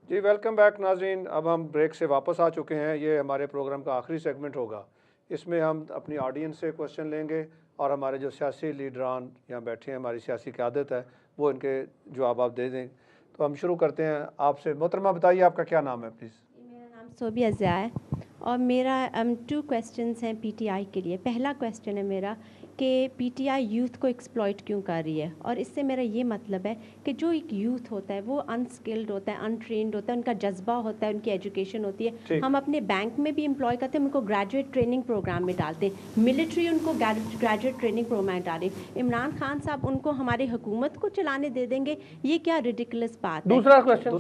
जी welcome back नाजरीन। अब हम ब्रेक से वापस आ चुके हैं। ये हमारे प्रोग्राम का आखिरी सेगमेंट होगा। इसमें हम अपनी ऑडियंस से क्वेश्चन लेंगे और हमारे जो सियासी लीडरान यहाँ बैठे हैं, हमारी सियासी क़यादत है, वो इनके जवाब आप दे दें। तो हम शुरू करते हैं आपसे। मोहतरमा बताइए आपका क्या नाम है प्लीज़? मेरा नाम सोबिया ज़िया है और मेरा 2 क्वेश्चंस हैं पीटीआई के लिए। पहला क्वेश्चन है मेरा कि पीटीआई यूथ को एक्सप्लॉइट क्यों कर रही है, और इससे मेरा ये मतलब है कि जो एक यूथ होता है वो अनस्किल्ड होता है, अनट्रेंड होता है, उनका जज्बा होता है, उनकी एजुकेशन होती है। हम अपने बैंक में भी एम्प्लॉय करते हैं, उनको ग्रेजुएट ट्रेनिंग प्रोग्राम में डालते हैं, मिलिट्री उनको ग्रेजुएट ट्रेनिंग प्रोग्राम में डालें। इमरान खान साहब उनको हमारी हुकूमत को चलाने दे देंगे, ये क्या रिडिकुलस बात है। दूसरा क्वेश्चन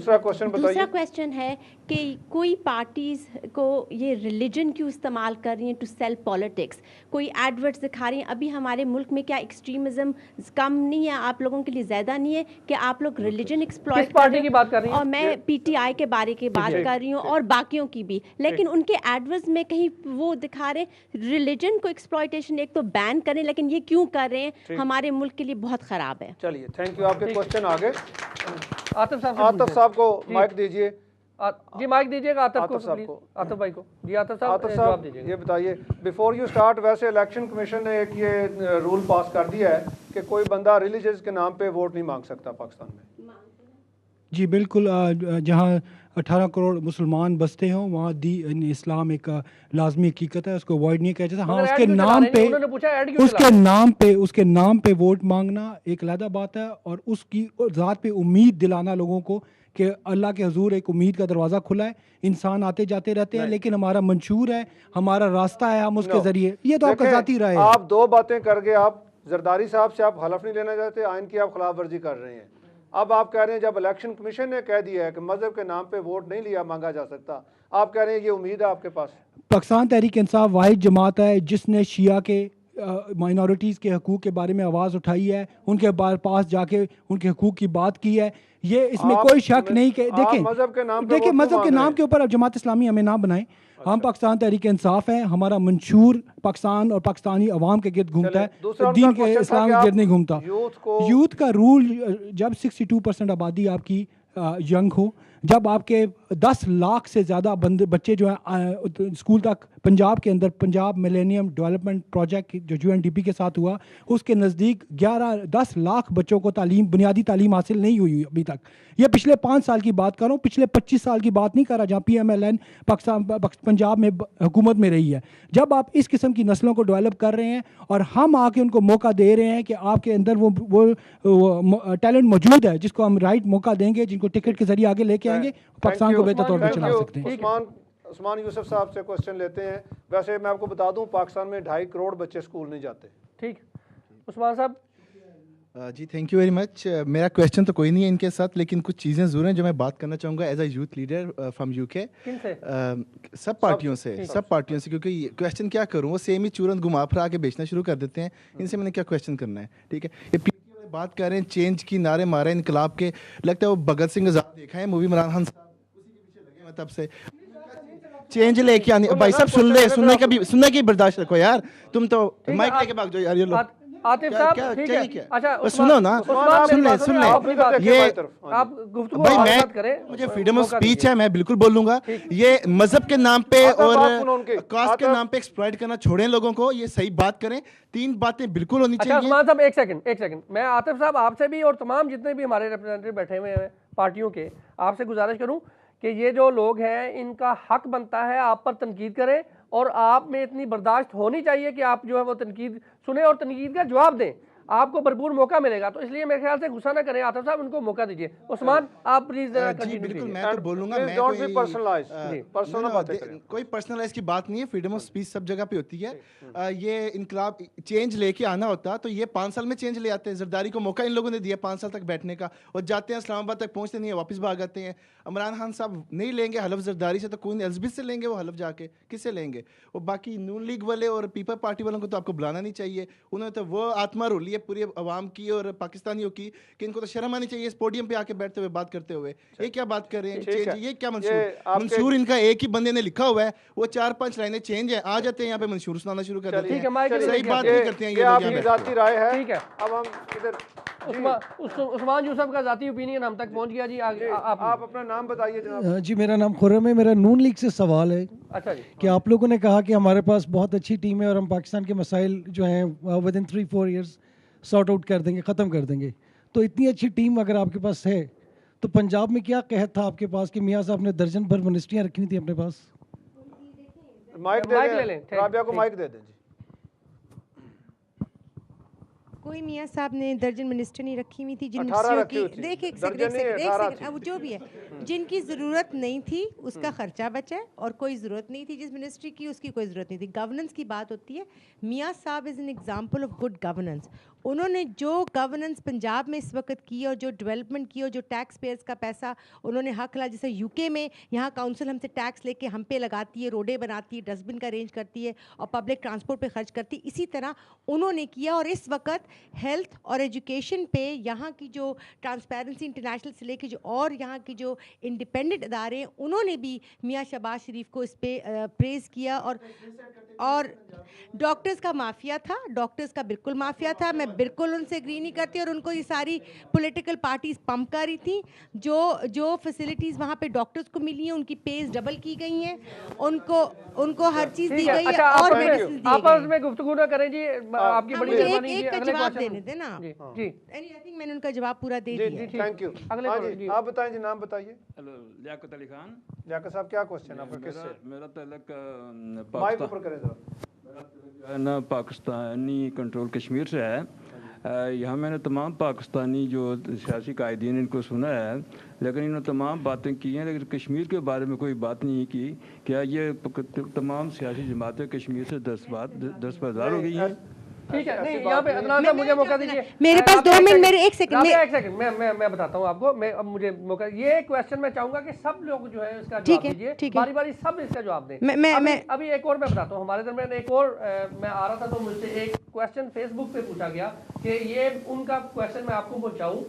दूसरा क्वेश्चन है कि कोई पार्टीज़ को ये रिलीजन क्यों इस्तेमाल कर रही हैं टू सेल पॉलिटिक्स। कोई एडवर्ट्स दिखा रही हैं। अभी हमारे मुल्क में क्या एक्सट्रीमिज्म कम नहीं है, आप लोगों के लिए ज़्यादा नहीं है कि आप लोग रिलीजन एक्सप्लॉइट पार्टी की बात कर रही हैं? और मैं पीटीआई के बारे की बात कर रही हूँ और बाकियों की भी, लेकिन उनके एडवर्ट्स में कहीं वो दिखा रहे रिलीजन को एक्सप्लॉइटेशन एक तो बैन करें, लेकिन ये क्यों कर रहे हैं, हमारे मुल्क के लिए बहुत ख़राब है। चलिए थैंक यू। आपके क्वेश्चन आगे। आतिफ साहब को माइक दीजिए। जी माइक दीजिएगा आतिफ को, आतिफ भाई को। जी आतिफ साहब जवाब दीजिएगा। ये बताइए बिफोर यू स्टार्ट, वैसे इलेक्शन कमीशन ने एक ये रूल पास कर दिया है कि कोई बंदा रिलीजियस के नाम पे वोट नहीं मांग सकता पाकिस्तान में। जी बिल्कुल। जहाँ 18 करोड़ मुसलमान बसते हों वहाँ इस्लाम एक लाजमी हकीकत है, उसको अवॉइड नहीं किया जाता। हाँ, उसके नाम पे वोट मांगना एक अलग बात है, और उसकी ज़ात पे उम्मीद दिलाना लोगों को कि अल्लाह के हजूर एक उम्मीद का दरवाज़ा खुला है, इंसान आते जाते रहते हैं, लेकिन हमारा मंशूर है, हमारा रास्ता है, हम उसके ज़रिए। ये तो आपका ज़ाती राय है। आप दो बातें कर गए। आप जरदारी साहब से आप हलफ नहीं लेना चाहते, आइन की आप खिलाफ वर्जी कर रहे हैं। अब आप कह रहे हैं जब इलेक्शन कमीशन ने कह दिया है कि मजहब के नाम पे वोट नहीं लिया मांगा जा सकता, आप कह रहे हैं ये उम्मीद है आपके पास। पाकिस्तान तहरीक इंसाफ वाहिद जमात है जिसने शिया के माइनॉरिटीज़ के हकूक़ के बारे में आवाज़ उठाई है, उनके पास जाके उनके हकूक़ की बात की है। ये इसमें कोई शक नहीं कि देखिए मज़हब के नाम के ऊपर अब जमात इस्लामी हमें ना बनाएं। हम पाकिस्तान तहरीक इंसाफ है, हमारा मंशूर पाकिस्तान और पाकिस्तानी अवाम के गिर्द घूमता है, दीन के इस्लाम के गिर्द नहीं घूमता। यूथ का रूल, जब 62% आबादी आपकी यंग हो, जब आपके 10 लाख से ज़्यादा बच्चे जो हैं स्कूल तक पंजाब के अंदर, पंजाब मिलेनियम डेवलपमेंट प्रोजेक्ट जो यूएनडीपी के साथ हुआ, उसके नज़दीक 10 लाख बच्चों को बुनियादी तालीम हासिल नहीं हुई अभी तक। ये पिछले 5 साल की बात कर रहा हूँ, पिछले 25 साल की बात नहीं कर रहा जहाँ PMLN पंजाब में हुकूमत में रही है। जब आप इस किस्म की नस्लों को डेवलप कर रहे हैं और हम आके उनको मौका दे रहे हैं कि आपके अंदर वो टैलेंट मौजूद है जिसको हम राइट मौका देंगे, जिनको टिकट के जरिए आगे लेके आएंगे, पाकिस्तान को बेहतर तौर पर चला सकते हैं। उस्मान यूसुफ साहब से क्वेश्चन लेते हैं। वैसे मैं आपको बता दूं पाकिस्तान में 2.5 करोड़ बच्चे स्कूल नहीं जाते। ठीक, उस्मान साहब। जी थैंक यू वेरी मच। मेरा क्वेश्चन तो कोई नहीं है इनके साथ, लेकिन कुछ चीज़ें ज़रूर हैं जो मैं बात करना चाहूँगा as a youth leader from UK. सब पार्टियों से क्योंकि क्वेश्चन क्या करूँ, वो सेम ही चूरन घुमा फिरा के बेचना शुरू कर देते हैं। इनसे मैंने क्या क्वेश्चन करना है, ठीक है। ये बात कर रहे हैं चेंज की, नारे मारे इनकलाब के, लगता है वो भगत सिंह आज़ाद देखा है मूवी, इमरान खान साहब उसी के पीछे लगे हैं तब से। चेंज लेके आनी भाई साहब, सुनने की बर्दाश्त रखो यार। तुम तो माइक लेके भाग जाओ यार। ये लो आतिफ साहब, ठीक है। अच्छा सुनो ना, सुन ले ये आप गुफ्तगू भाई मत करें, मुझे फ्रीडम ऑफ स्पीच है, मैं बिल्कुल बोलूंगा। ये मजहब के नाम पे और कास्ट के नाम पे एक्सप्लॉइट करना छोड़ें लोगों को, ये सही बात करें। 3 बातें बिल्कुल होनी चाहिए। उस्मान साहब एक सेकंड, मैं आतिफ साहब आपसे भी और तमाम जितने भी हमारे रिप्रेजेंटेटिव बैठे हुए हैं पार्टियों के, आपसे गुजारिश करूं कि ये जो लोग हैं इनका हक बनता है आप पर तनकीद करें, और आप में इतनी बर्दाश्त होनी चाहिए कि आप जो है वो तनकीद सुने और तनकीद का जवाब दें। आपको भरपूर मौका मिलेगा, तो इसलिए मेरे ख्याल से गुस्सा ना करें आतिफ साहब, उनको मौका दीजिए। उस्मान आप प्लीज बिल्कुल मैं तो बोलूंगा, कोई पर्सनलाइज की बात नहीं है, फ्रीडम ऑफ स्पीच सब जगह पे होती है। ये इनकलाब चेंज लेके आना होता तो ये 5 साल में चेंज ले आते हैं। जरदारी को मौका इन लोगों ने दिया 5 साल तक बैठने का, और जाते हैं इस्लामाबाद तक पहुंचते नहीं है, वापस भाग आते हैं। इमरान खान साहब नहीं लेंगे हलफ जरदारी से, तो कोई एल्जबिथ से लेंगे वो हलफ, जाके किससे लेंगे। और बाकी नून लीग वाले और पीपल पार्टी वालों को तो आपको बुलाना नहीं चाहिए, उन्होंने तो वो आत्मा रोली है पूरी अवाम की और पाकिस्तानियों की, कि इनको तो शर्म आनी चाहिए इस पोडियम पे आके बैठते हुए बात करते हुए। ये क्या बात कर रहे हैं चेंज, ये क्या मंशूर इनका एक ही बंदे ने लिखा हुआ है, वो 4-5 लाइनें चेंज है, आ जाते हैं यहाँ पे मंशूर सुनाना शुरू कर देते हैं। सही बात नहीं करते हैं ये लोग। आपकी ज़ाती राय है। ठीक है, अब हम इधर उस्मान यूसुफ का ज़ाती ओपिनियन हम तक पहुंच गया जी। आगे आप अपना नाम बताइए जनाब। जी मेरा नाम खुर्रम है। मेरा नून लीग से सवाल है अच्छा जी। कि आप लोगों ने कहा कि हमारे पास बहुत अच्छी टीम है और हम पाकिस्तान के मसाइल जो हैं with in 3-4 years sort out कर देंगे, ख़त्म कर देंगे। तो इतनी अच्छी टीम अगर आपके पास है तो पंजाब में क्या कहत था आपके पास कि मियाँ साहब ने दर्जन भर मिनिस्ट्रियाँ रखी थी अपने पास? माइक ले लें, राबिया को माइक दे दें जी। कोई मियाँ साहब ने दर्जन मिनिस्टर नहीं रखी हुई थी जिन 18 मिनिस्ट्रियों रखी हुई की थी। देख एक दर्जन नहीं, 18 सेकंड अब जो भी है जिनकी ज़रूरत नहीं थी उसका खर्चा बचा है और कोई ज़रूरत नहीं थी जिस मिनिस्ट्री की उसकी कोई ज़रूरत नहीं थी। गवर्नेंस की बात होती है। मियाँ साहब is an example of good governance. उन्होंने जो गवर्नेंस पंजाब में इस वक्त की और जो डेवलपमेंट की और जो टैक्स पेयर्स का पैसा उन्होंने हक ला, जैसे यूके में यहाँ काउंसिल हमसे टैक्स लेके हम पे लगाती है, रोडें बनाती है, डस्टबिन का अरेंज करती है और पब्लिक ट्रांसपोर्ट पे खर्च करती है, इसी तरह उन्होंने किया। और इस वक्त हेल्थ और एजुकेशन पे यहाँ की जो ट्रांसपेरेंसी इंटरनेशनल से लेके जो और यहाँ की जो इंडिपेंडेंट इदारे हैं उन्होंने भी मियाँ शहबाज शरीफ को इस पर प्रेज़ किया। और डॉक्टर्स का माफिया था, डॉक्टर्स का बिल्कुल माफिया था। मैं बिल्कुल उनसे एग्री नहीं करती और उनको ये सारी पॉलिटिकल पार्टीज पंप कर रही थी। जो फैसिलिटीज़ वहाँ पे डॉक्टर्स को मिली हैं उनकी पेज डबल की गई हैं, उनको हर चीज़ दी गई है और मेडिसिन दी आपस में गुफ्तगू ना करें जी। आपकी बड़ी मेहरबानी जी। एक का अगले जवाब क्वेश्चन देने देना आप। जी आई थिंक मैंने उनका जवाब पूरा दे जी दिया। जी थैंक यू। अगले हाँ करो जी। जी, आप बताएं जी, नाम बताइए। हेलो, लियाकत अली खान। लियाकत साहब क्या क्वेश्चन आपका किससे? मेरा तल्लक माइक ऊपर करें जरा। ना पाकिस्तानी कंट्रोल कश्मीर से है। यहाँ मैंने तमाम पाकिस्तानी जो सियासी कायदीन इनको सुना है, लेकिन इन्होंने तमाम बातें की हैं, लेकिन कश्मीर के बारे में कोई बात नहीं की। क्या ये तमाम सियासी जमातें कश्मीर से दस्तबरदार हो गई हैं? ठीक है, नहीं यहाँ पे अदनान साहब मुझे मौका दीजिए। मेरे पास 2 मिनट, मेरे एक सेकंड मैं बताता हूँ आपको। मैं अब मुझे मौका, ये क्वेश्चन मैं चाहूंगा कि सब लोग जो है इसका जवाब दीजिए, बारी बारी सब इसका जवाब दें। अभी एक और मैं बताता हूँ, हमारे दरमियान एक और मैं आ रहा था तो मुझसे एक क्वेश्चन फेसबुक पे पूछा गया कि ये उनका क्वेश्चन मैं आपको पहुँचाऊँ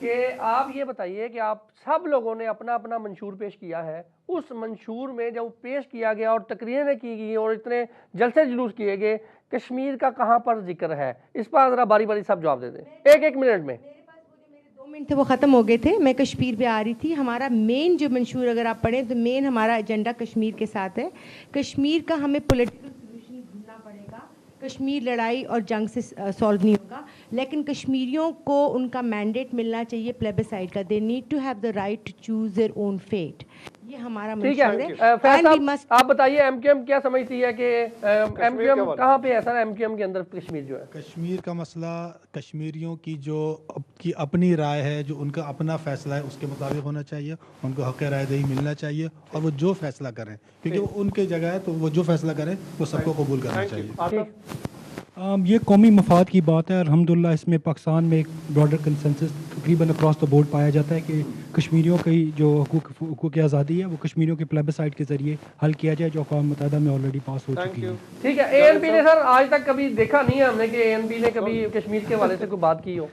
कि आप ये बताइए कि आप सब लोगों ने अपना अपना मंशूर पेश किया है। उस मंशूर में जब पेश किया गया और तकरीरें की गई और इतने जलसे जुलूस किए गए, कश्मीर का कहाँ पर जिक्र है? इस पर ज़रा बारी बारी सब जवाब दे दें एक मिनट में। मेरे 2 मिनट थे वो ख़त्म हो गए थे। मैं कश्मीर पे आ रही थी। हमारा मेन जो मंशूर अगर आप पढ़ें तो मेन हमारा एजेंडा कश्मीर के साथ है। कश्मीर का हमें पॉलिटिकल सोल्यूशन ढूंढना पड़ेगा। कश्मीर लड़ाई और जंग से सॉल्व नहीं होगा, लेकिन कश्मीरियों को उनका मैंडेट मिलना चाहिए प्लेबिसाइड का। They need to have the right to choose their own fate. ये हमारा मंशूर है। आप बताइए एमक्यूएम क्या समझती है कि एमक्यूएम कहाँ पे है सर? एमक्यूएम के अंदर कश्मीर जो है, कश्मीर का मसला कश्मीरियों की जो की अपनी राय है, जो उनका अपना फैसला है, उसके मुताबिक होना चाहिए। उनको हक़ राय दही मिलना चाहिए और वो जो फैसला करें, क्योंकि वो उनकी जगह है, तो वो जो फैसला करें वो सबको कबूल करना चाहिए। ये कौमी मफाद की बात है। अल्हम्दुलिल्लाह इसमें पाकिस्तान में एक ब्रॉडर कंसेंसस तकरीबन अक्रॉस द बोर्ड पाया जाता है कि कश्मीरियों की जो हुकूक आज़ादी है वो कश्मीरियों के प्लेबिसाइड के ज़रिए हल किया जाए, जो अक़वाम मुत्तहिदा में ऑलरेडी पास हो चुकी है। ठीक है। एएनपी ने सर आज तक कभी देखा नहीं है हमने कि एएनपी ने कभी कश्मीर के हवाले से कोई बात की हो।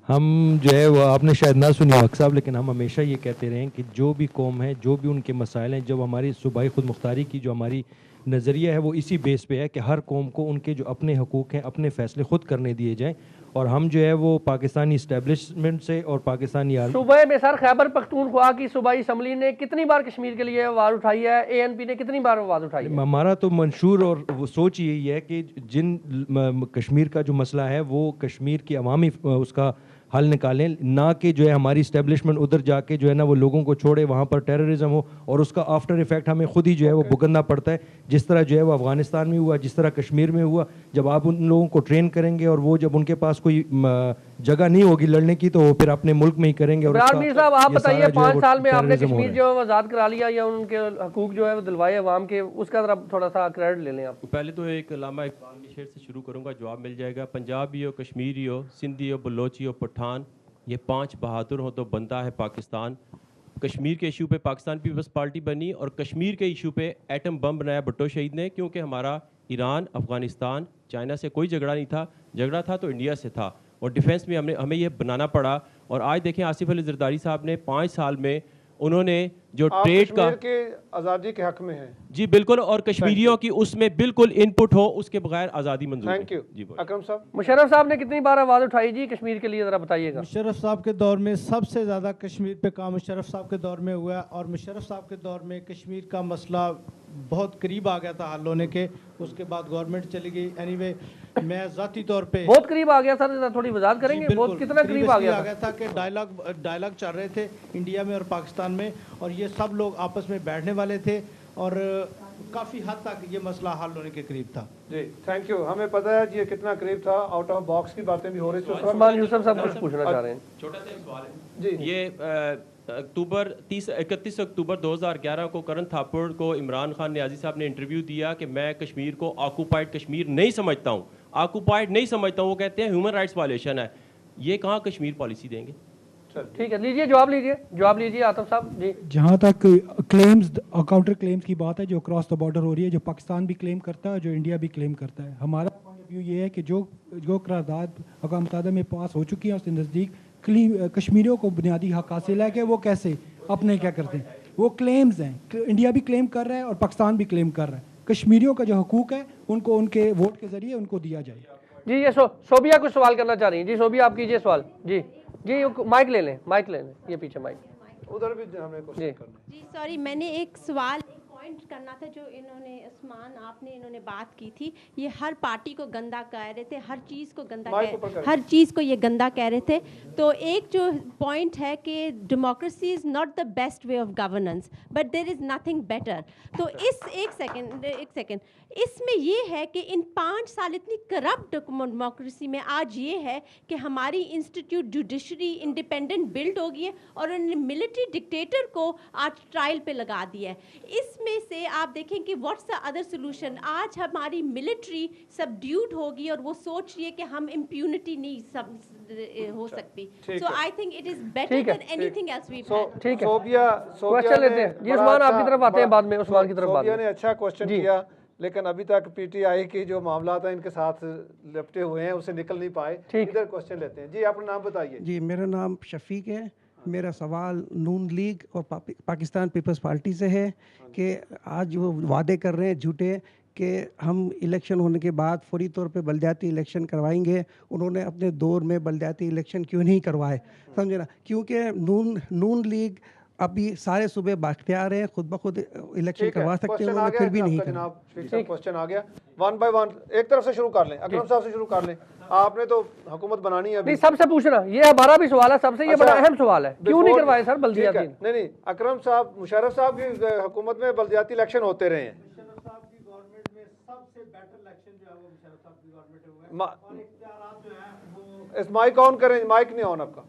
हम जो है वो आपने शायद ना सुनी हो साहब, लेकिन हम हमेशा ये कहते रहे हैं कि जो भी कौम है, जो भी उनके मसाइल हैं, जब हमारी सूबाई खुद मुख्तारी की जो हमारी नज़रिया है वो इसी बेस पे है कि हर कौम को उनके जो अपने हकूक़ हैं, अपने फ़ैसले खुद करने दिए जाएं। और हम जो है वो पाकिस्तानी इस्टेब्लिशमेंट से और पाकिस्तानी सूबे में सर खैबर पख्तूनख्वा की सूबाई असम्बली ने कितनी बार कश्मीर के लिए आवाज़ उठाई है? एएनपी ने कितनी बार आवाज़ उठाई है? हमारा तो मंशूर और वो सोच यही है कि जिन कश्मीर का जो मसला है वो कश्मीर की अवामी उसका हल निकालें, ना कि जो है हमारी इस्टेब्लिशमेंट उधर जाके जो है ना वो लोगों को छोड़े, वहाँ पर टेररिज्म हो और उसका आफ्टर इफेक्ट हमें खुद ही जो है वो भुगतना पड़ता है। जिस तरह जो है वो अफगानिस्तान में हुआ, जिस तरह कश्मीर में हुआ, जब आप उन लोगों को ट्रेन करेंगे और वो जब उनके पास कोई जगह नहीं होगी लड़ने की तो वो फिर अपने मुल्क में ही करेंगे। और साहब आप बताइए 5 साल में आपने कश्मीर जो है वो आज़ाद करा लिया या उनके हकूक जो है वो दिलवाए अवाम के, उसका जरा थोड़ा सा क्रेडिट ले लें आप। पहले तो एक अल्लामा इकबाल के शेर से शुरू करूँगा, जवाब मिल जाएगा। पंजाबी हो, कश्मीरी हो, सिंधी हो, बलोची हो, पठान, ये 5 बहादुर हो तो बनता है पाकिस्तान। कश्मीर के इशू पे पाकिस्तान पीपल्स पार्टी बनी और कश्मीर के इशू पे एटम बम बनाया भुट्टो शहीद ने, क्योंकि हमारा ईरान, अफ़गानिस्तान, चाइना से कोई झगड़ा नहीं था। झगड़ा था तो इंडिया से था और डिफेंस में हमें ये बनाना पड़ा। और आज देखें आसिफ अली जरदारी साहब ने 5 साल में उन्होंने जो आप ट्रेड का कश्मीर के आज़ादी के हक में हैं। जी बिल्कुल, और कश्मीरियों की उसमें बिल्कुल इनपुट हो, उसके बगैर आज़ादी मंजूर थैंक यू। जी अकरम साहब, मुशर्रफ साहब ने कितनी बार आवाज़ उठाई जी कश्मीर के लिए, ज़रा बताइएगा। मुशर्रफ साहब के दौर में सबसे ज़्यादा कश्मीर पे काम मुशर्रफ साहब के दौर में हुआ, और मुशर्रफ साहब के दौर में कश्मीर का मसला बहुत करीब आ गया था हल होने के। उसके बाद गवर्नमेंट चली गई। एनीवे मैं ज़ाती तौर पे बहुत करीब आ गया सर, थोड़ी वजाहत करेंगे, जी, बहुत कितना करीब आ गया था कि डायलॉग चल रहे थे इंडिया में और पाकिस्तान में, और ये सब लोग आपस में बैठने वाले थे, और काफ़ी हद तक ये मसला हल होने के करीब था। जी थैंक यू। हमें पता है ये कितना करीब था, आउट ऑफ बॉक्स की बातें भी हो रही थी। उस्मान यूसुफ साहब कुछ पूछना चाह रहे हैं। छोटा सा सवाल है जी। ये 31 अक्टूबर 2011 को करण थापुर को इमरान खान नियाजी साहब ने इंटरव्यू दिया कि मैं कश्मीर को ऑक्यूपाइड कश्मीर नहीं समझता हूँ, ऑक्यूपाइड नहीं समझता हूँ, वो कहते हैं ह्यूमन राइट्स वायलेशन है। ये कहाँ कश्मीर पॉलिसी देंगे? ठीक है, लीजिए जवाब लीजिए आतिफ साहब जी। जहाँ तक क्लेम्स और काउंटर क्लेम्स की बात है जो क्रॉस द बॉर्डर हो रही है, जो पाकिस्तान भी क्लेम करता है, जो इंडिया भी क्लेम करता है, हमारा पॉइंट ऑफ व्यू ये है कि जो करारदाद अक़वाम मुत्तहिदा में पास हो चुकी है उसके नज़दीक कश्मीरियों को बुनियादी हक हासिल है कि वो कैसे अपने क्या करते हैं। वो क्लेम्स हैं, इंडिया भी क्लेम कर रहा है और पाकिस्तान भी क्लेम कर रहा है। कश्मीरियों का जो हकूक़ है उनको उनके वोट के ज़रिए उनको दिया जाए। जी ये सोबिया कुछ सवाल करना चाह रही हैं। जी सोबिया आप कीजिए सवाल। जी जी माइक ले लें, ये पीछे माइक उधर भी हमें क्वेश्चन करना। जी सॉरी, मैंने एक सवाल पॉइंट करना था जो इन्होंने उस्मान आपने इन्होंने बात की थी। ये हर पार्टी को गंदा कह रहे थे, हर चीज़ को गंदा हर चीज़ को ये गंदा कह रहे थे। तो एक जो पॉइंट है कि democracy is not the best way of governance but there is nothing better. तो इस एक सेकेंड इसमें ये है कि इन 5 साल इतनी करप्ट डेमोक्रेसी में आज ये है कि हमारी इंस्टीट्यूट जुडिशरी इंडिपेंडेंट बिल्ड हो गई है और उन्होंने मिलिट्री डिक्टेटर को आज ट्रायल पे लगा दिया है। इसमें से आप देखें कि व्हाट्स द अदर सोल्यूशन। आज हमारी मिलिट्री सबड्यूड होगी और वो सोच रही है कि हम इम्प्यूनिटी नहीं हो सकती। So I think it is better than anything else we have. ठीक है, सोबिया क्वेश्चन लेते हैं जी। उस्मान आपकी तरफ आते हैं बाद में, उस्मान की तरफ बाद में। सोबिया ने अच्छा क्वेश्चन किया, लेकिन अभी तक पीटीआई की जो मामला था इनके साथ लिपटे हुए हैं, उससे निकल नहीं पाए। इधर क्वेश्चन लेते हैं। जी अपना नाम बताइए। जी मेरा नाम शफीक है। मेरा सवाल नून लीग और पाकिस्तान पीपल्स पार्टी से है कि आज वो वादे कर रहे हैं झूठे कि हम इलेक्शन होने के बाद फौरी तौर पे बलदियाती इलेक्शन करवाएंगे। उन्होंने अपने दौर में बलदियाती इलेक्शन क्यों नहीं करवाए, समझे ना? क्योंकि नून लीग अभी सारे सूबे बाख्तियार हैं, खुद ब खुद इलेक्शन करवा सकते हैं, उन्होंने फिर भी नहीं करा। क्वेश्चन आ गया, वन बाय वन एक तरफ से शुरू कर लें। अकरम साहब से शुरू कर लें। आपने तो हुकूमत बनानी है। नहीं सबसे पूछना, ये हमारा भी सवाल है सबसे, ये बड़ा अहम सवाल है, क्यों नहीं करवाए सर बल्दियाती? नहीं अकरम साहब, मुशर्रफ साहब की हुकूमत में बल्दियाती इलेक्शन होते रहे हैं। इस माइक ऑन करें, माइक नहीं ऑन आपका।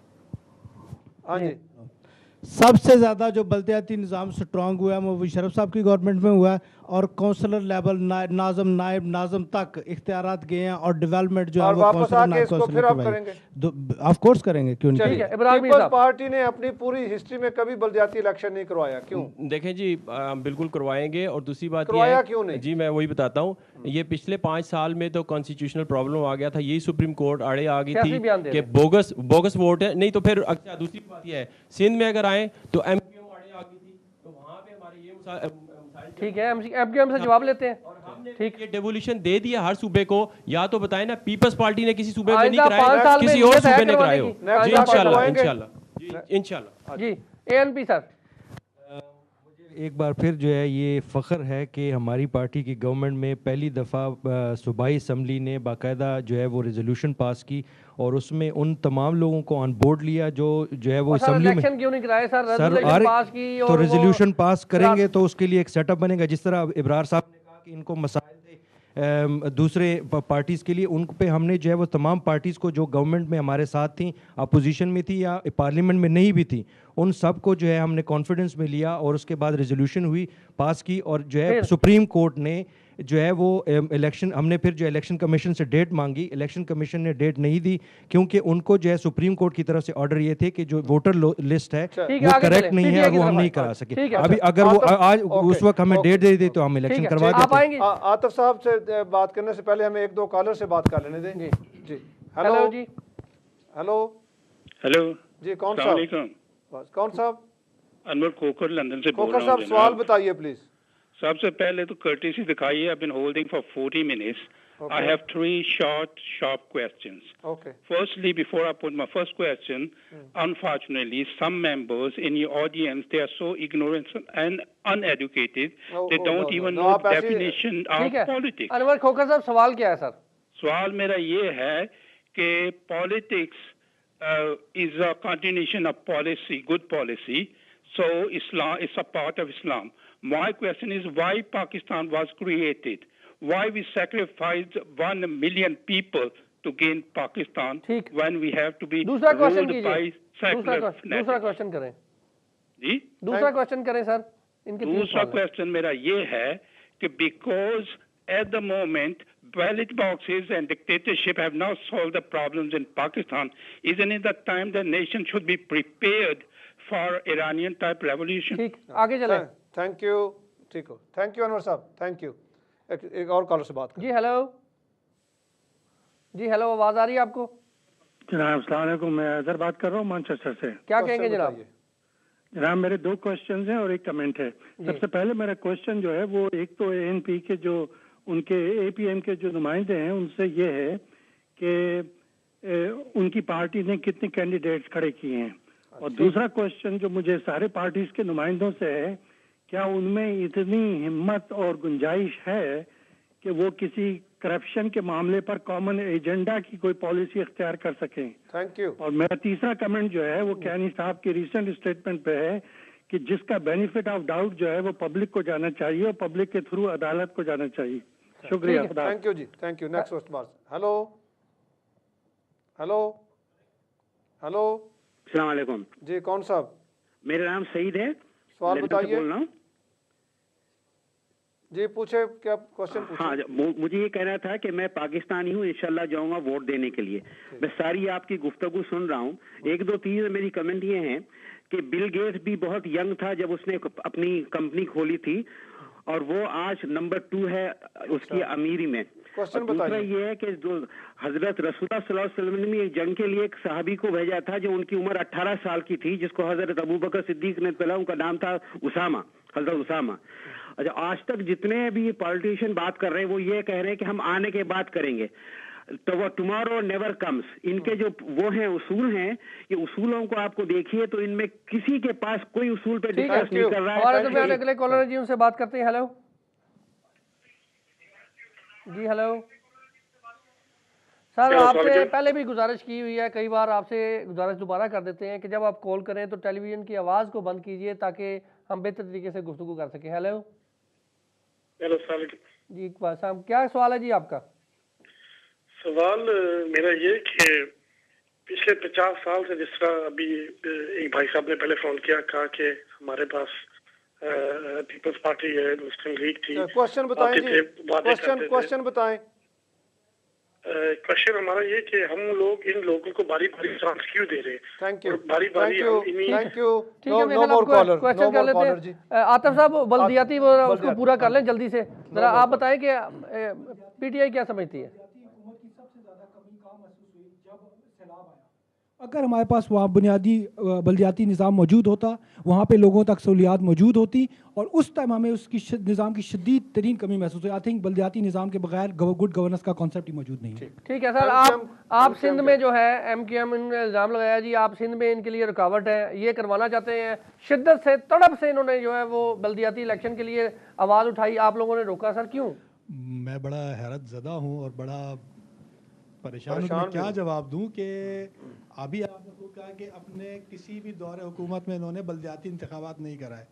हाँ जी। सबसे ज़्यादा जो बल्दियाती निज़ाम स्ट्रॉन्ग हुआ है वो मुशर्रफ साहब की गवर्नमेंट में हुआ है, और काउंसलर लेवल नायब नाज़म तक इख्तियारात गए हैं, और डेवलपमेंट जो है वो ऑफ कोर्स करेंगे। क्यों नहीं? पीपल्स पार्टी ने अपनी पूरी हिस्ट्री में कभी बल्दियाती इलेक्शन नहीं करवाया, क्यों? देखें जी, बिल्कुल करवाएंगे। और दूसरी बात ये है क्यों नहीं? जी मैं वही बताता हूँ। ये पिछले 5 साल में तो कॉन्स्टिट्यूशनल प्रॉब्लम आ गया था, यही सुप्रीम कोर्ट आड़े आ गई थी कि बोगस वोट है। नहीं तो फिर अच्छा दूसरी बात ये है, सिंध में अगर आए तो एमक्यूएम आड़े आ गई थी, तो वहाँ पे हमारे ये ठीक है, एमक्यूएम से जवाब लेते हैं। ठीक है, डेवोल्यूशन दे दिया हर सूबे को, या तो बताएं ना पीपल्स पार्टी ने किसी सूबे में नहीं कराया, किसी और सूबे ने कराए हो। जी इंशाल्लाह जी। एएनपी सर, एक बार फिर जो है ये फ़ख्र है कि हमारी पार्टी की गवर्नमेंट में पहली दफ़ा सूबाई असम्बली ने बाकायदा जो है वो रेजोल्यूशन पास की, और उसमें उन तमाम लोगों को ऑन बोर्ड लिया जो है वो असम्बली में क्यों नहीं कराए सर? पास की तो रेजोल्यूशन पास करेंगे तो उसके लिए एक सेटअप बनेगा। जिस तरह इब्रार साहब ने कहा कि इनको मसाइल दूसरे पार्टीज़ के लिए, उन पे हमने जो है वो तमाम पार्टीज़ को जो गवर्नमेंट में हमारे साथ थी, अपोजिशन में थी या पार्लियामेंट में नहीं भी थी, उन सब को जो है हमने कॉन्फिडेंस में लिया और उसके बाद रेजोल्यूशन हुई, पास की, और जो है सुप्रीम कोर्ट ने जो है वो इलेक्शन, हमने फिर जो इलेक्शन कमीशन से डेट मांगी, इलेक्शन कमीशन ने डेट नहीं दी क्योंकि उनको जो है सुप्रीम कोर्ट की तरफ से ऑर्डर ये थे कि जो वोटर लिस्ट है वो करेक्ट नहीं है, वो हम नहीं करा सके। अभी अगर वो आज उस वक्त हमें डेट दे दी तो हम इलेक्शन करवा देते। आतिफ साहब से बात करने से पहले हमें 1-2 कॉलर से बात कर लेने दें। जी हेलो जी। हेलो हेलो जी, कौन साहब? कौन साहब? अनवर खोकर लंदन से बोल खोकर रहा साहब हूँ सवाल जनाब। बताइए प्लीज। सबसे पहले तो कर्टेसी दिखाइए। I've been holding for 40 minutes. Okay. I have 3 short, sharp questions. Okay. Firstly, before I put my first question, unfortunately, some members in your audience, they are so ignorant and uneducated, they don't even know आप the ऐसे- definition of ठीक है politics. Anwar Khokhar साहब सवाल क्या है sir? सवाल मेरा ये है कि politics is a continuation of policy, good policy. So Islam is a part of Islam. My question is why Pakistan was created? Why we sacrificed 1 million people to gain Pakistan when we have to be दूसरा question ruled by कीजिए, secular दूसरा fanatics? Question करें, जी दूसरा question करें sir. इनके तीन दूसरा सवाल हैं। क्वेश्चन मेरा ये है कि because at the moment ballot boxes and dictatorship have now solved the problems in Pakistan, isn't it the time the nation should be prepared for Iranian type revolution? ठीक, आगे चलें। थैंक यू, ठीक हो, thank you Anwar साहब, thank you. एक और collar से बात करें। जी हेलो, जी हेलो, आवाज आ रही है आपको? जनाब अस्सलाम वालेकुम, मैं अजहर बात कर रहा हूँ मैनचेस्टर से। क्या कहेंगे जनाब? जनाब मेरे 2 क्वेश्चंस हैं और एक कमेंट है। सबसे पहले मेरा क्वेश्चन जो है वो एक तो एएनपी के जो उनके एपीएम के जो नुमाइंदे हैं उनसे ये है कि उनकी पार्टी ने कितने कैंडिडेट्स खड़े किए हैं, और दूसरा क्वेश्चन जो मुझे सारे पार्टीज के नुमाइंदों से है, क्या उनमें इतनी हिम्मत और गुंजाइश है कि वो किसी करप्शन के मामले पर कॉमन एजेंडा की कोई पॉलिसी इख्तियार कर सकें? Thank you. और मेरा तीसरा कमेंट जो है वो कैनी साहब की रिसेंट स्टेटमेंट पे है कि जिसका बेनिफिट ऑफ डाउट जो है वो पब्लिक को जाना चाहिए और पब्लिक के थ्रू अदालत को जाना चाहिए। शुक्रिया। थैंक यू जी, थैंक यू। नेक्स्ट क्वेश्चन बात। हेलो हेलो हेलो, अस्सलाम वालेकुम जी, कौन साहब? मेरा नाम सईद है, सवाल लंदन से बताइए। बोल रहा हूँ। जी पूछे, क्या क्वेश्चन पूछे? हाँ, मुझे ये कहना था कि मैं पाकिस्तानी हूँ, इंशाल्लाह जाऊंगा वोट देने के लिए। मैं सारी आपकी गुफ्तगू सुन रहा हूँ। 1 2 3 मेरी कमेंट ये है कि बिल गेट्स भी बहुत यंग था जब उसने अपनी कंपनी खोली थी, और वो आज नंबर 2 है उसकी अमीरी में। और दूसरा ये है कि जो हजरत रसूलुल्लाह सल्लल्लाहु अलैहि वसल्लम ने एक जंग के लिए एक सहाबी को भेजा था जो उनकी उम्र 18 साल की थी, जिसको हजरत अबू बकर सिद्दीक ने पहला, उनका नाम था उसामा, हजरत उसामा। अच्छा, आज तक जितने भी पॉलिटिशियन बात कर रहे हैं वो ये कह रहे हैं कि हम आने के बाद करेंगे, तो वो टुमारो नेवर कम्स। इनके जो वो हैं उसूल हैं, ये उसूलों को आपको देखिए तो इनमें किसी के पास कोई उसूल पे डिस्कस नहीं कर रहा है। हमारे दरमियान अगले कॉलर जी, उनसे बात करते हैं। हेलो जी, हेलो सर, आपसे पहले भी गुजारिश की हुई है, कई बार आपसे गुजारिश दोबारा कर देते हैं कि जब आप कॉल करें तो टेलीविजन की आवाज़ को बंद कीजिए ताकि हम बेहतर तरीके से गुफ्तगू कर सकें। हेलो हेलो सर जी, इकबाल साहब क्या सवाल है जी आपका? सवाल मेरा ये कि पिछले 50 साल से, जिस तरह अभी एक भाई साहब ने पहले फोन किया, कहा कि हमारे पास पीपल्स पार्टी है, मुस्लिम लीग थी। क्वेश्चन बताएं जी, क्वेश्चन बताएं। क्वेश्चन हमारा ये कि हम लोग इन लोगों को बारी बारी चांस क्यों दे रहे हैं? थैंक यू, बारी बारी थैंक यू। ठीक है, नो मोर कॉलर, क्वेश्चन कर लेते हैं। आतिफ साहब बल्दियाती उसको पूरा कर लें जल्दी से। जरा आप बताएं कि पीटीआई क्या समझती है? अगर हमारे पास वहाँ बुनियादी बल्दियाती निज़ाम मौजूद होता, वहाँ पे लोगों तक सहूलियात मौजूद होती, और उस टाइम हमें उसकी निज़ाम की शदीद तरीन कमी महसूस हुई। आई थिंक बल्दियाती निज़ाम के बगैर गुड गवर्नेंस का कॉन्सेप्ट ही मौजूद नहीं है। ठीक है सर, आप सिंध में जो है एमक्यूएम ने इल्ज़ाम लगाया जी, आप सिंध में इनके लिए रुकावट है, ये करवाना चाहते हैं, शिद्दत से तड़प से इन्होंने जो है वो बल्दियाती इलेक्शन के लिए आवाज़ उठाई, आप लोगों ने रोका, सर क्यों? मैं बड़ा हैरत ज़दा हूँ और बड़ा परेशान हूँ, मैं क्या जवाब दूँ कि अभी आपने कहा कि अपने किसी भी दौरे हुकूमत में इन्होंने बल्दियाती इंतखाबात नहीं कराए,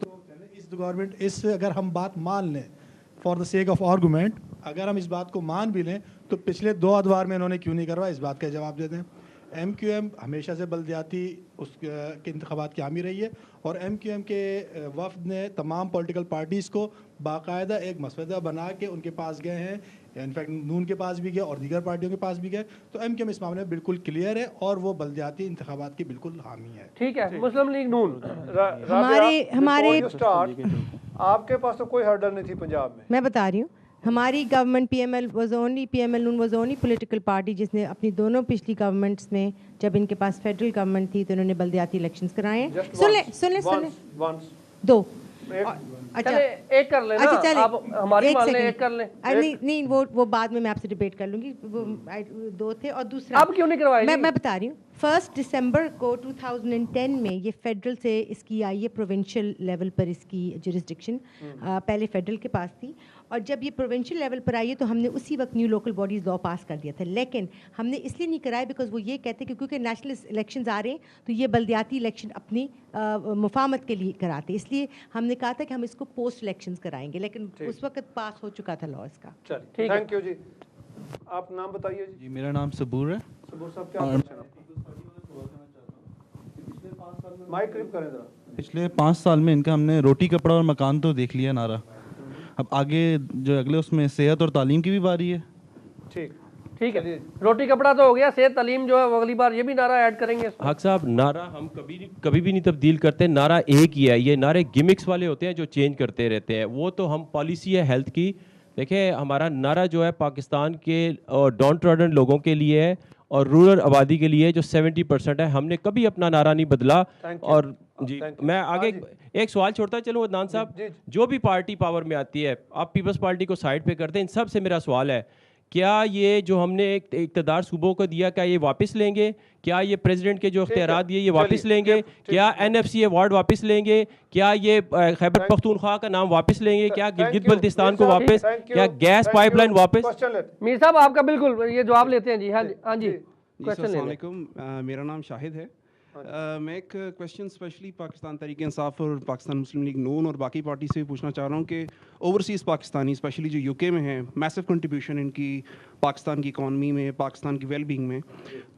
तो इस गवर्नमेंट अगर हम बात मान लें for the sake of argument, अगर हम इस बात को मान भी लें तो पिछले 2 अदवार में इन्होंने क्यों नहीं करवाया, इस बात का जवाब देते हैं। एमक्यूएम हमेशा से बल्दियाती के इंतखाबात की हामी रही है, और एमक्यूएम के वफद ने तमाम पॉलिटिकल पार्टीज़ को बाकायदा एक मसवदा बना के उनके पास गए हैं, इनफैक्ट नून के पास भी गए और दीगर पार्टियों के पास भी गए, तो एमक्यूएम इस मामले में बिल्कुल क्लियर है और वो बल्दियाती इंतखाबात की बिल्कुल हामी है। ठीक है, मुस्लिम लीग नून हमारे आपके पास तो कोई हर्डल नहीं थी पंजाब में। मैं बता रही हूँ, हमारी government PML Noon was only political party जिसने अपनी दोनों पिछली गवर्नमेंट्स में, जब इनके पास फेडरल गवर्नमेंट थी, तो इन्होंने बल्दियाती इलेक्शंस कराए हैं। सुन ले दो। अच्छा एक कर लेना, अच्छा चले, आप हमारी मान लें, सेकंड। एक कर लें। नहीं वो बाद में मैं आपसे डिबेट कर लूंगी। वो दो थे और दूसरा अब क्यों नहीं करवाई? मैं बता रही हूँ। 1 दिसंबर को 2010 में ये फेडरल से इसकी आई है, प्रोविंशियल लेवल पर इसकी जुरिस्डिक्शन पहले फेडरल के पास थी, और जब ये प्रोविंशियल लेवल पर आई है तो हमने उसी वक्त न्यू लोकल बॉडीज़ लॉ पास कर दिया था। लेकिन हमने इसलिए नहीं कराया बिकॉज वो ये कहते कि क्योंकि नेशनल इलेक्शंस आ रहे हैं तो ये बल्दियाती इलेक्शन अपनी मुफाहमत के लिए कराते, इसलिए हमने कहा था कि हम इसको पोस्ट इलेक्शंस कराएंगे, लेकिन उस वक्त पास हो चुका था लॉ इसका। चलिए, थैंक यू जी। आप नाम बताइए जी। मेरा नाम सबूर है। सबूर साहब, क्या क्वेश्चन है? माइक करीब करें जरा। पिछले 5 साल में इनका हमने रोटी कपड़ा और मकान तो देख लिया नारा, अब आगे जो अगले उसमें सेहत और तालीम की भी बारी है। ठीक है, रोटी कपड़ा तो हो गया, सेहत तालीम जो है वो अगली बार ये भी नारा ऐड करेंगे। हक साहब, नारा हम कभी भी नहीं तब्दील करते, नारा एक ही है। ये नारे गिमिक्स वाले होते हैं जो चेंज करते रहते हैं, वो तो हम पॉलिसी है हेल्थ की। देखिए हमारा नारा जो है पाकिस्तान के डाउन ट्रॉडन लोगों के लिए है और रूरल आबादी के लिए जो 70% है। हमने कभी अपना नारा नहीं बदला। और जी मैं आगे एक सवाल छोड़ता चलूँ अदनान साहब, जो भी पार्टी पावर में आती है, आप पीपल्स पार्टी को साइड पे करते हैं, इन सब से मेरा सवाल है, क्या ये जो हमने इक़्तिदार सूबों को दिया, क्या ये वापस लेंगे? क्या ये प्रेसिडेंट के जो इख्तियारात दिए ये वापस लेंगे? क्या NFC अवार्ड वापस लेंगे? क्या ये खैबर पख्तूनख्वा का नाम वापस लेंगे? क्या गिलगित बल्तिस्तान को वापस? क्या गैस पाइपलाइन वापस? मीर साहब आपका बिल्कुल ये जवाब लेते हैं जी। हाँ जी, क्वेश्चन। मेरा नाम शाहिद है। मैं एक क्वेश्चन स्पेशली पाकिस्तान तहरीक इंसाफ और पाकिस्तान मुस्लिम लीग नून और बाकी पार्टी से भी पूछना चाह रहा हूँ कि ओवरसीज़ पाकिस्तानी स्पेशली जो UK में हैं, मैसिव कंट्रीब्यूशन इनकी पाकिस्तान की इकॉनमी में, पाकिस्तान की वेलबींग में,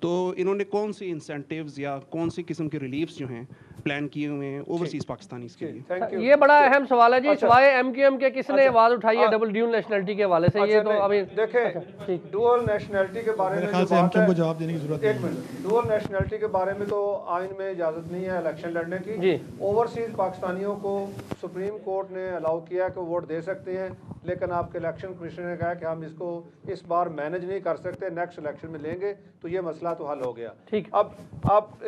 तो इन्होंने कौन सी इंसेंटिव्स या कौन सी किस्म के रिलीफ्स जो हैं प्लान किए हुए हैं ओवरसीज़ पाकिस्तानी के लिए? ये बड़ा अहम सवाल है जी। सवाए MQM के किसने आवाज़ उठाई है डबल ड्यूल नेशनलिटी के हवाले से? ये तो अभी देखें, डुअल नेशनलिटी के बारे में जवाब देने की जरूरत है। एक मिनट, डुअल नेशनलिटी के बारे में तो आइन में इजाज़त नहीं है इलेक्शन लड़ने की। ओवरसीज़ पाकिस्तानियों को सुप्रीम कोर्ट ने अलाउ किया कि वोट दे सकते हैं, लेकिन आपके इलेक्शन कमीशन ने कहा कि हम इसको इस बार मैनेज नहीं कर सकते, नेक्स्ट इलेक्शन में लेंगे, तो ये मसला तो हल हो गया। ठीक, अब आप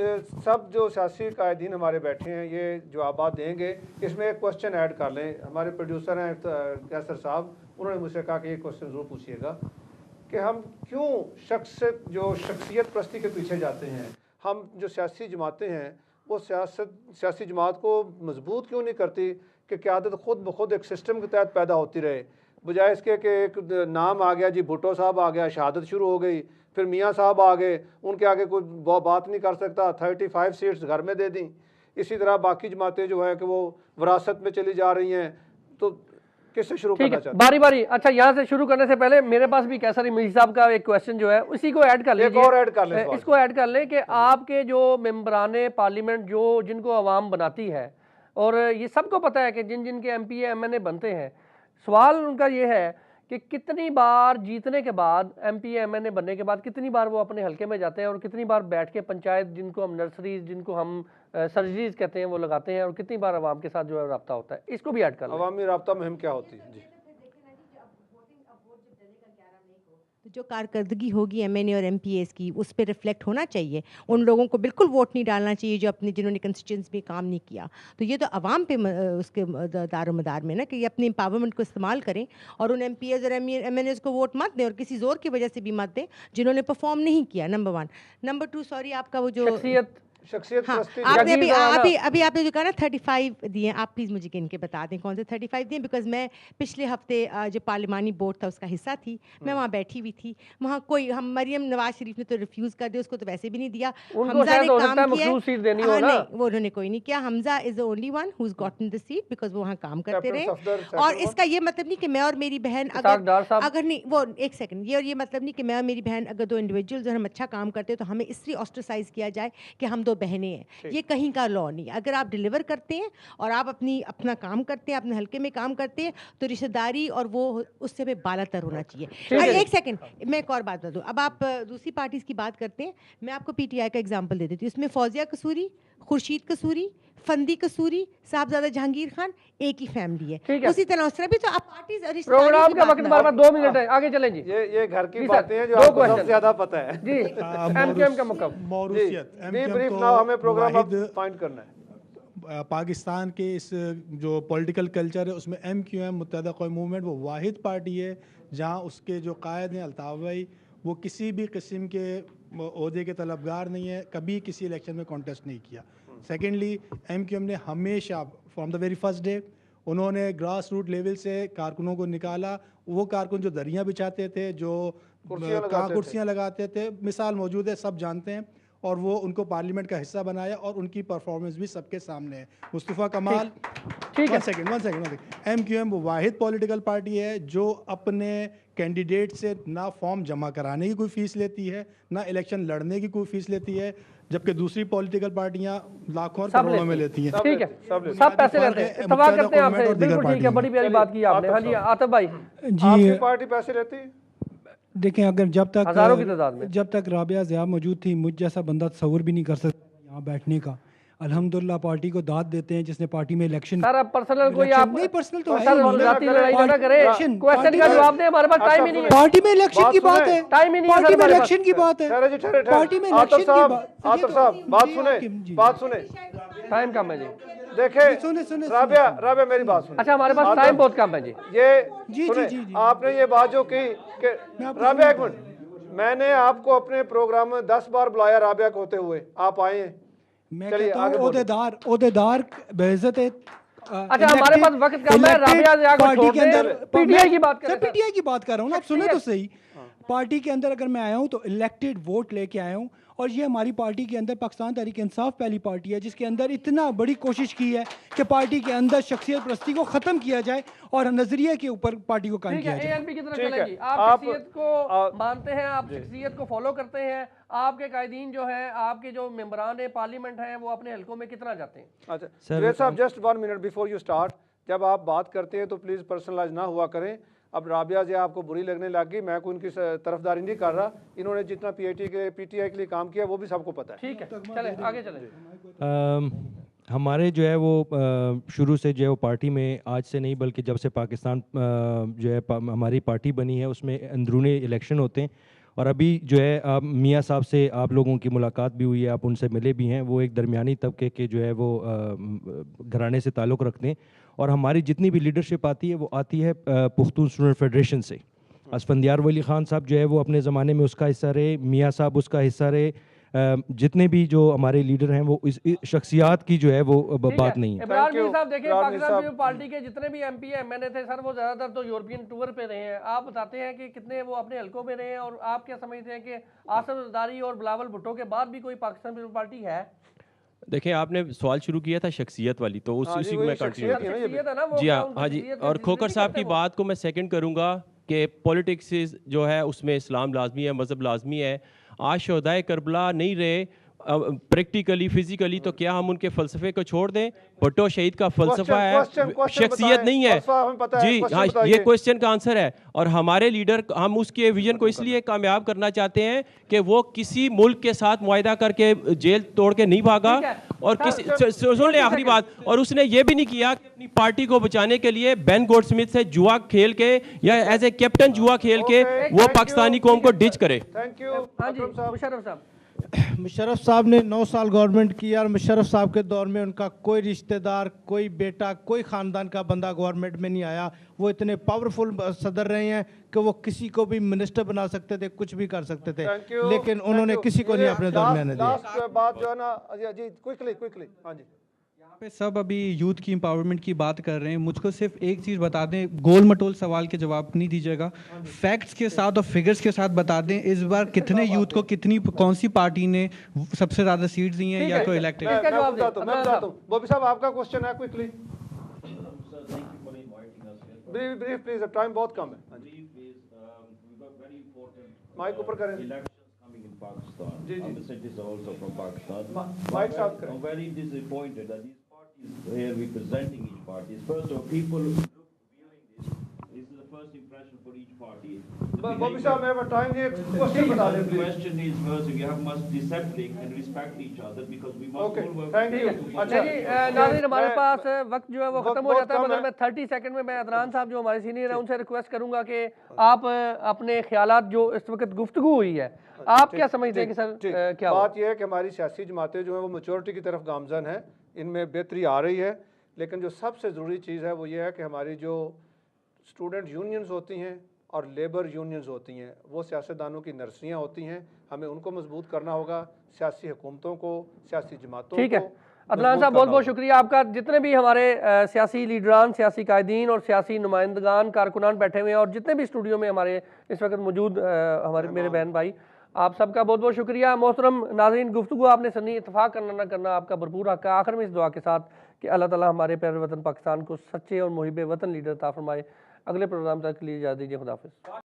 सब जो सियासी कायदीन हमारे बैठे हैं ये जवाब देंगे। इसमें एक क्वेश्चन ऐड कर लें। हमारे प्रोड्यूसर हैं कैसर साहब, उन्होंने मुझसे कहा कि ये क्वेश्चन ज़रूर पूछिएगा कि हम क्यों शख्सियत परस्ती के पीछे जाते हैं। हम जो सियासी जमातें हैं वो सियासी जमात को मजबूत क्यों नहीं करती कि क़यादत खुद ब खुद एक सिस्टम के तहत पैदा होती रहे, बजाय इसके कि एक नाम आ गया जी, भुट्टो साहब आ गया, शहादत शुरू हो गई, फिर मियाँ साहब आ गए, उनके आगे कोई बात नहीं कर सकता, 35 सीट्स घर में दे दी। इसी तरह बाकी जमातें जो है कि वो विरासत में चली जा रही हैं। तो किससे शुरू करना चाहते हैं? बारी बारी। अच्छा, यहाँ से शुरू करने से पहले मेरे पास भी कैसर मीर साहब का एक क्वेश्चन जो है उसी को ऐड कर लीजिए। एक और ऐड कर लें, इसको ऐड कर लें कि आपके जो मेंबरान पार्लियामेंट जिनको अवाम बनाती है, और ये सबको पता है कि जिन जिन के MP MNA बनते हैं, सवाल उनका ये है कि कितनी बार जीतने के बाद MP MNA बनने के बाद कितनी बार वो अपने हलके में जाते हैं और कितनी बार बैठ के पंचायत, जिनको हम नर्सरीज, जिनको हम सर्जरीज कहते हैं, वो लगाते हैं, और कितनी बार आवाम के साथ जो है रब्ता होता है। इसको भी ऐड कर लें। अवामी रब्ता मुहिम क्या होती है जी? जो कारकर्दगी होगी MNA और MPAs की, उस पर रिफ्लेक्ट होना चाहिए। उन लोगों को बिल्कुल वोट नहीं डालना चाहिए जो जिन्होंने कंस्टिट्यूंसी में काम नहीं किया। तो ये तो आवाम पे उसके दारोमदार में ना कि ये अपने एम्पावरमेंट को इस्तेमाल करें और उन MPAs और MNAs को वोट मत दें और किसी जोर की वजह से भी मत दें जिन्होंने परफॉर्म नहीं किया। नंबर 1। नंबर 2, सॉरी, आपका वो जो शख्सियत हाँ, आपने अभी आपने जो कहा ना 35 दिए, आप प्लीज़ मुझे गिन के बता दें कौन से 35 दिए, बिकॉज मैं पिछले हफ्ते जो पार्लिमानी बोर्ड था उसका हिस्सा थी, मैं वहाँ बैठी हुई थी। वहाँ कोई हम मरियम नवाज शरीफ ने तो रिफ्यूज़ कर दिया, उसको तो वैसे भी नहीं दिया। हमजा ने काम किया, नहीं वो उन्होंने कोई नहीं किया। Hamza is the only one who is gotten the seat because वो वहाँ काम करते रहे। और इसका ये मतलब नहीं कि मैं और मेरी बहन अगर नहीं, वो एक सेकंड, ये और ये मतलब नहीं कि मैं और मेरी बहन अगर 2 इंडिविजुअल्स और हम अच्छा काम करते हैं तो हमें इसलिए ऑस्ट्रेसाइज किया जाए कि हम 2 बहनें हैं। ये कहीं का लॉ नहीं। अगर आप डिलीवर करते हैं और आप अपना काम करते हैं, अपने हल्के में काम करते हैं, तो रिश्तेदारी और वो उससे भी बालातर होना चाहिए। एक सेकंड, मैं एक और बात बता दूं। अब आप दूसरी पार्टीज की बात करते हैं, मैं आपको PTI का एग्जांपल दे देती हूँ। इसमें फौजिया कसूरी, खुर्शीद कसूरी, फंदी कसूरी, साहबजादा जहांगीर खान एक ही फैमिली ठीक है, उसी तरह उस तरह भी। तो आप पार्टीज और प्रोग्राम का वक्त हमारे पास 2 मिनट है, आगे चलें जी। ये घर की बातें हैं जो आपको सबसे ज्यादा पता है जी। एमक्यूएम का मुकम मौरूसियत ब्रीफ नाउ, हमें प्रोग्राम फाइंड करना है। पाकिस्तान के इस जो पॉलिटिकल कल्चर है उसमें MQM मुत्तहदा कौम मूवमेंट वो वाहिद पार्टी है जहां उसके जो कायद हैं अल्ताफ भाई, वो किसी भी किस्म के ओहदे के तलबगार नहीं है, कभी किसी इलेक्शन में कॉन्टेस्ट नहीं किया। सेकेंडली MQM ने हमेशा from the very first day उन्होंने ग्रास रूट लेवल से कारकुनों को निकाला। वो कारकुन जो दरियाँ बिछाते थे, जो कुर्सियाँ लगाते थे, मिसाल मौजूद है, सब जानते हैं, और वो उनको पार्लियामेंट का हिस्सा बनाया और उनकी परफॉर्मेंस भी सबके सामने है। मुस्तफ़ा कमाल, वन सेकेंड, MQM वो वाहिद पॉलिटिकल पार्टी है जो अपने कैंडिडेट से ना फॉर्म जमा कराने की कोई फीस लेती है, ना इलेक्शन लड़ने की कोई फीस लेती है, जबकि दूसरी पॉलिटिकल पार्टियां लाखों और करोड़ों में लेती हैं। ठीक है, सब पैसे लेते हैं। इत्तेफाक करते हैं आपसे, बिल्कुल ठीक है, बड़ी प्यारी बात की आपने। हाँ जी आतिफ भाई, आपकी पार्टी पैसे लेती है? देखें, अगर जब हजारों की तादाद में जब तक राबिया ज़िया मौजूद थी, मुझ जैसा बंदा तस्वुर भी नहीं कर सकता यहाँ बैठने का। अल्हम्दुलिल्लाह पार्टी को दाद देते हैं जिसने पार्टी में इलेक्शन। सर अब पर्सनल कोई आप नहीं, पर्सनल तो जाती लड़ाई ना करें, क्वेश्चन का जवाब दें, हमारे पास टाइम ही नहीं है। पार्टी में इलेक्शन की बात है, टाइम ही नहीं है, पार्टी में इलेक्शन की बात है, पार्टी में इलेक्शन की बात। आतिफ साहब बात सुने, टाइम कम है जी। देखे राबिया मेरी बात सुने। अच्छा, हमारे पास टाइम बहुत कम है जी। ये आपने ये बात जो की राबिया, एक मिनट, मैंने आपको अपने प्रोग्राम में 10 बार बुलाया राबिया को होते हुए, आप आए हैं। मैं कहता हूं ओहदेदार बेइज्जत है। अच्छा, हमारे पास वक्त कम है, राबिया ज़िया को छोड़ दें, पीटीआई की बात करें। पीटीआई की बात कर रहा हूं ना, आप सुने तो सही। पार्टी के अंदर अगर मैं आया हूं तो इलेक्टेड वोट लेके आया हूं, और ये हमारी पार्टी के अंदर पाकिस्तान तहरीक इंसाफ पहली पार्टी है जिसके अंदर इतना बड़ी कोशिश की है कि पार्टी के अंदर शख्सियत परस्ती को ख़त्म किया जाए और नजरिए के ऊपर पार्टी को कायम किया जाए। ANP की तरफ चलेंगी। आप शख्सियत को मानते हैं, आप शख्सियत को फॉलो करते हैं। आपके कायदीन जो है, आपके जो मेंबरान पार्लियामेंट हैं, वो अपने हलकों में कितना जाते हैं? अच्छा जुनैद साहब, just 1 minute before you start, जब आप बात करते हैं तो प्लीज़ पर्सनलाइज ना हुआ करें। अब राबिया ज़िया आपको बुरी लगने लगी, मैं कोई उनकी तरफदारी नहीं कर रहा। इन्होंने जितना PTI के लिए काम किया वो भी सबको पता है। ठीक है, चले आगे चले। हमारे जो है वो शुरू से जो है वो पार्टी में, आज से नहीं बल्कि जब से पाकिस्तान जो है हमारी पार्टी बनी है, उसमें अंदरूनी इलेक्शन होते हैं। और अभी जो है आप मियाँ साहब से आप लोगों की मुलाकात भी हुई है, आप उनसे मिले भी हैं। वो एक दरमियानी तबके के जो है वो घराने से ताल्लुक़ रखते हैं, और हमारी जितनी भी लीडरशिप आती है वो आती है पुख्तून स्टूडेंट फेडरेशन से। असफंदियार वली ख़ान साहब जो है वो अपने ज़माने में उसका हिस्सा रहे, मियाँ साहब उसका हिस्सा रहे, जितने भी जो हमारे लीडर हैं वो इस शख्सियात की जो है वो बात नहीं है। इमरान मीर साहब, देखिए पाकिस्तान पीपल्स पार्टी के जितने भी MP MNA थे सर, वो ज़्यादातर तो यूरोपियन टूर पे रहे हैं। आप बताते हैं कि कितने वो अपने हलकों में रहे हैं, और आप क्या समझते हैं कि आसिफ जरदारी और बिलावल भुट्टो के बाद भी कोई पाकिस्तान पीपल्स पार्टी है? देखिए, आपने सवाल शुरू किया था शख्सियत वाली, तो उसी को मैं कंटिन्यू जी हाँ जी। और खोकर साहब की बात को मैं सेकंड करूंगा कि पॉलिटिक्स जो है उसमें इस्लाम लाजमी है, मज़हब लाजमी है। आज शहदाए करबला नहीं रहे प्रैक्टिकली फिजिकली, तो क्या हम उनके फ़लसफ़े को छोड़ दें? भुट्टो शहीद का फ़लसफ़ा है, शख्सियत नहीं है जी। हाँ, ये क्वेश्चन का आंसर है। और हमारे लीडर, हम उसके विजन को इसलिए कामयाब करना चाहते हैं कि वो किसी मुल्क के साथ मुआहदा करके जेल तोड़ के नहीं भागा, और किसी सुन ले आखिरी बात, और उसने ये भी नहीं किया कि अपनी पार्टी को बचाने के लिए बेन गोल्डस्मिथ से जुआ खेल के या एज ए कैप्टन जुआ खेल के वो पाकिस्तानी कौम को डिच करे। मुशर्रफ साहब ने 9 साल गवर्नमेंट किया, और मुशर्रफ साहब के दौर में उनका कोई रिश्तेदार, कोई बेटा, कोई ख़ानदान का बंदा गवर्नमेंट में नहीं आया। वो इतने पावरफुल सदर रहे हैं कि वो किसी को भी मिनिस्टर बना सकते थे, कुछ भी कर सकते थे, लेकिन उन्होंने किसी को नहीं अपने दौर में आने दिया। बात जो है ना जी, क्विकली हाँ जी। पे सब अभी यूथ की एम्पावरमेंट की बात कर रहे हैं, मुझको सिर्फ एक चीज़ बता दें, गोल मटोल सवाल के जवाब नहीं दीजिएगा, फैक्ट्स के साथ और फिगर्स के साथ बता दें इस बार कितने यूथ को कौन सी पार्टी ने सबसे ज़्यादा सीट्स दी हैं या कोई इलेक्टेड। मैं बताता हूं। बॉबी साहब, आपका क्वेश्चन है, क्विकली ब्रीफ प्लीज, टाइम बहुत कम है। माइक ऊपर करें। Pakistan. The cities are also from Pakistan. I'm very disappointed that these parties here representing each party. First of all, people viewing this is the first impression for each party. Bobby साहब मेरे पास time नहीं है, question बता दें The please. question is first we have must discipline and respect each other because we must Okay, all work. thank you. अच्छा जी नाज़रीन हमारे पास वक्त जो है वो खत्म हो बहुत जाता है, कम मगर है। मैं 30 सेकंड में मैं अदनान साहब जो हमारे सीनियर हैं उनसे रिक्वेस्ट करूंगा कि आप अपने ख्यालात जो इस वक्त गुफ्तगू हुई है आप क्या समझते हैं कि सर क्या हुआ? बात यह है कि हमारी सियासी जमातें जो हैं वो मेचोरिटी की तरफ गामजन हैं, इनमें बेहतरी आ रही है, लेकिन जो सबसे ज़रूरी चीज़ है वो ये है कि हमारी जो स्टूडेंट यूनियंस होती हैं और लेबर यूनियंस होती हैं वो सियासतदानों की नर्सरियाँ होती हैं, हमें उनको मजबूत करना होगा, सियासी हुकूमतों को, सियासी जमातों ठीक है को अदनान मजबूत साहब बहुत करना बहुत होगा। शुक्रिया आपका। जितने भी हमारे सियासी लीडरान, सियासी कायदीन और सियासी नुमाइंदगान कारकुनान बैठे हुए हैं और जितने भी स्टूडियो में हमारे इस वक्त मौजूद हमारे मेरे बहन भाई, आप सबका बहुत बहुत शुक्रिया। मोहतरम नाज़रीन, गुफ्तगू आपने सुनी, इत्तेफाक करना ना करना आपका भरपूर हक है। आखिर में इस दुआ के साथ कि अल्लाह ताला हमारे प्यारे वतन पाकिस्तान को सच्चे और मुहिब वतन लीडर अता फरमाए। अगले प्रोग्राम तक के लिए इजाज़त दीजिए, खुदा हाफिज़।